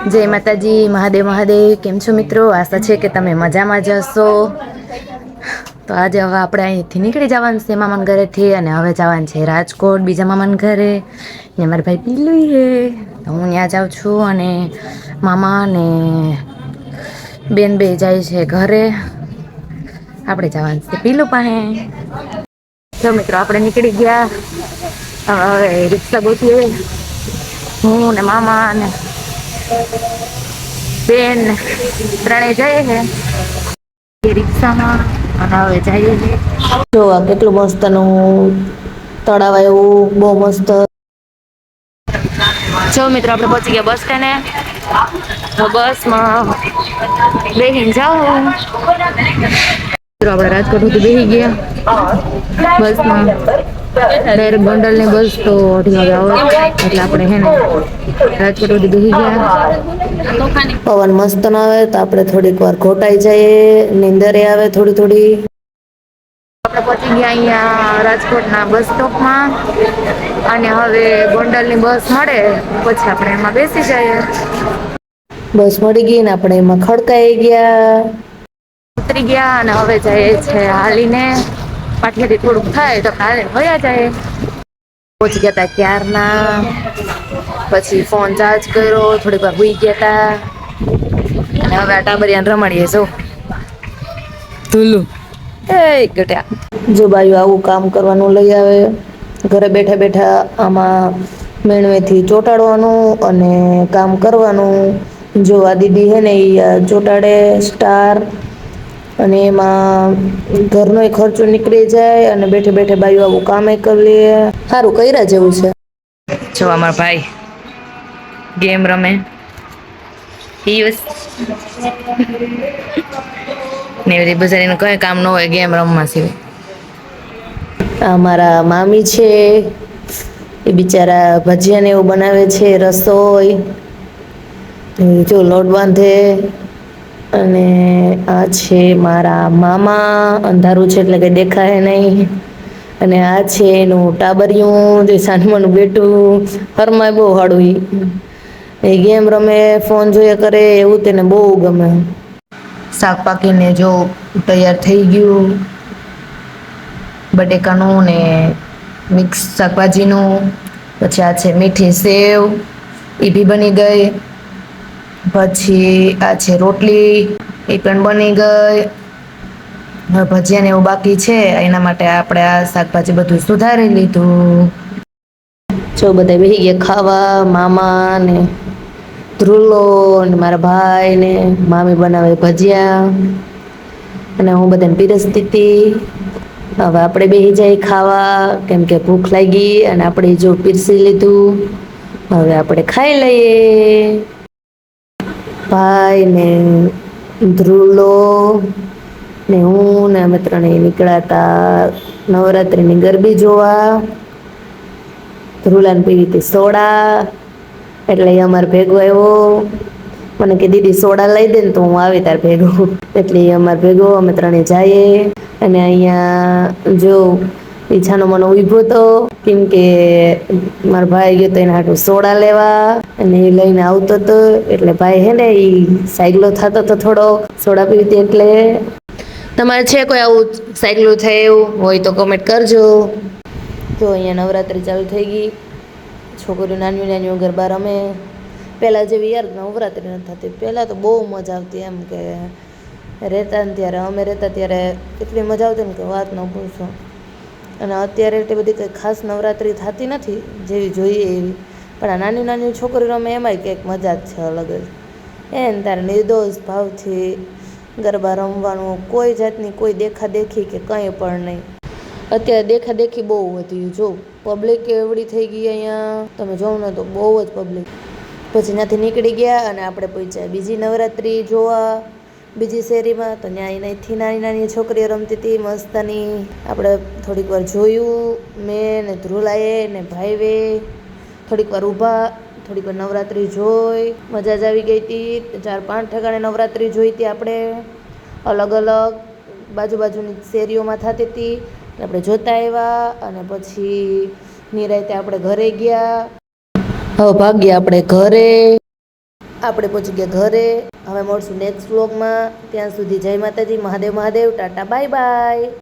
જય માતાજી, મહાદેવ મહાદેવ. કેમ છો મિત્રો? આશા છે કે તમે મજામાં જ હશો. તો આજે હવે આપણે અહીંથી નીકળી જવાનું છે મામાના ઘરેથી, અને હવે જવાનું છે રાજકોટ બીજા મામાના ઘરે. ને મારા ભાઈ પીલું હે, હું ત્યાં જાઉં છું, અને મામા ને બેન બે જાય છે ઘરે. આપણે જવાનું છે પીલું પાસે. જો મિત્રો આપણે નીકળી ગયા. હવે રિક્ષા ગોતીએ. હું ને મામા ને બેન ત્રણેય જાય છે રિક્ષામાં. અને હવે જઈએ છીએ. જો આ કેટલું મસ્ત નું તળાવ આવ્યું, બહુ મસ્ત. જો મિત્રો આપણે પહોંચી ગયા બસ સ્ટેન્ડે. બસમાં બેસીને જાઉં. આપણે રાજકોટ સુધી બેસી ગયા બસમાં. ડાયરેક્ટ ગોંડલની બસ તો 8 વાગે આવે, એટલે આપણે હે ને રાજકોટ સુધી બેસી ગયા. પવન મસ્ત ન આવે તો આપણે થોડીક વાર ખોટાઈ જઈએ, નીંદરે આવે થોડી થોડી. આપણે પહોંચી ગયા અહીંયા રાજકોટના બસ સ્ટોપમાં, અને હવે ગોંડલની બસ મળે પછી આપણે એમાં બેસી જઈએ. બસ મળી ગઈ ને આપણે એમાં ખડકાઈ ગયા, ઉતરી ગયા, અને હવે જઈએ છે હાલીને. પાટિયાથી થોડુંક થાય તો હાલે વયા જાય. પહોંચી ગયા તા ક્યારના. પછી ફોન ચાર્જ કર્યો, થોડીક વાર સૂઈ ગયા તા, અને હવે આ ટાબરિયાને રમાડીએ. જો તુલું એ ગટ્યા. જો બાયું આવું કામ કરવાનું લઈ આવે. ઘરે બેઠા બેઠા આમાં મેણવેથી ચોંટાડવાનું અને કામ કરવાનું. જો આ દીદી હે ને એ ચોંટાડે સ્ટાર, અને એમાં ઘરનો ખર્ચો નીકળી જાય, અને બેઠે બેઠે બાયું આવું કામે કરી લે. સારું કર્યા જેવું છે. જો અમારા ભાઈ ગેમ રમે. ને બધી બજારીનું કઈ કામ ન હોય ગેમ રમવા સિવાય. આ મારા મામી છે, એ બિચારા ભજીયા ને એવું બનાવે છે, રસોઈ. જો લોટ બાંધે. અને આ છે મારા મામા. અંધારું છે એટલે કઈ દેખાય નહીં. અને આ છે એનું ટાબરિયું, જે સાનમાનું બેટું. ફરમાય બહુ હાડું એ ગેમ રમે, ફોન જોયા કરે, એવું તેને બહુ ગમે. શાક પાકીને જો તૈયાર થઈ ગયું. બટેકાનું ને મિક્સ શાકભાજીનું. પછી આ છે મીઠી સેવ, એ બી બની ગઈ. પછી આ છે રોટલી, એ પણ બની ગઈ. હવે ભજીયા ને એવું બાકી છે, એના માટે આપણે આ શાકભાજી બધું સુધારી લીધું. જો બધા બેસી ગયા ખાવા. મામા ને ધ્રુલો ને મારા ભાઈ ને મામી બનાવે ભજીયા, અને હું બધાને પીરસતી હતી. હવે આપણે બેસી જાય ખાવા, કેમ કે ભૂખ લાગી, અને આપણે જો પીરસી લીધું. હવે આપણે ખાઈ લઈએ. ભાઈ ને ધ્રુલો ને હું ને અમે ત્રણેય નીકળ્યા તા નવરાત્રિની ગરબી જોવા. ધ્રુલાને પીવી હતી સોડા, એટલે એ અમારે ભેગો આવ્યો. મને કે દીદી સોડા લઈ દે ને તો હું આવી તાર ભેગો. એટલે અમારે ભેગો અમે ત્રણે જઈએ. અને અહીંયા જો ઈચ્છાનો મનો ઉભો તો, કેમ કે મારા ભાઈ ગયો તો એના હાટુ સોડા લેવા, અને એ લઈને આવતો હતો. એટલે ભાઈ હે ને એ સાયકલો થતો તો થોડો સોડા પીવી એટલે. તમારે છે કોઈ આવું સાયકલો થાય એવું હોય તો કમેન્ટ કરજો. તો અહીંયા નવરાત્રિ ચાલુ થઈ ગઈ. છોકરીઓ નાની નાની ગરબા રમે. પહેલાં જેવી યાર નવરાત્રિ નથી થતી. પહેલાં તો બહુ મજા આવતી, એમ કે રહેતા ને ત્યારે, અમે રહેતા ત્યારે એટલી મજા આવતી ને કે વાત ન પૂછો. અને અત્યારે એટલી બધી કંઈ ખાસ નવરાત્રિ થતી નથી જેવી જોઈએ એવી. પણ આ નાની નાની છોકરીઓ રમે એમાંય કંઈક મજા જ છે અલગ જ. એને તારે નિર્દોષ ભાવથી ગરબા રમવાનું, કોઈ જાતની કોઈ દેખાદેખી કે કંઈ પણ નહીં. અત્યારે દેખાદેખી બહુ વધી. જો પબ્લિક એવડી થઈ ગઈ અહીંયા, તમે જોવો ને તો બહુ જ પબ્લિક. પછી ત્યાંથી નીકળી ગયા, અને આપણે પહોંચ્યા બીજી નવરાત્રિ જોવા બીજી શેરીમાં. તો ત્યાં અહીંથી નાની નાની છોકરીઓ રમતી હતી મસ્તની. આપણે થોડીક વાર જોયું. મેં ને ધ્રુલાએ ને ભાઈએ થોડીક વાર ઊભા, થોડીક વાર નવરાત્રિ જોઈ. મજા જ આવી ગઈ હતી. 4-5 ઠેકાણે નવરાત્રિ જોઈ હતી આપણે, અલગ અલગ બાજુ બાજુની શેરીઓમાં થતી હતી. આપણે જોતા આવ્યા, અને પછી નિરાંતે આપણે ઘરે ગયા. હવે ભાગ્યા આપણે ઘરે. આપણે પહોંચી ગયા ઘરે. હવે મળશું નેક્સ્ટ વ્લોગમાં. ત્યાં સુધી જય માતાજી, મહાદેવ મહાદેવ, ટાટા બાય બાય.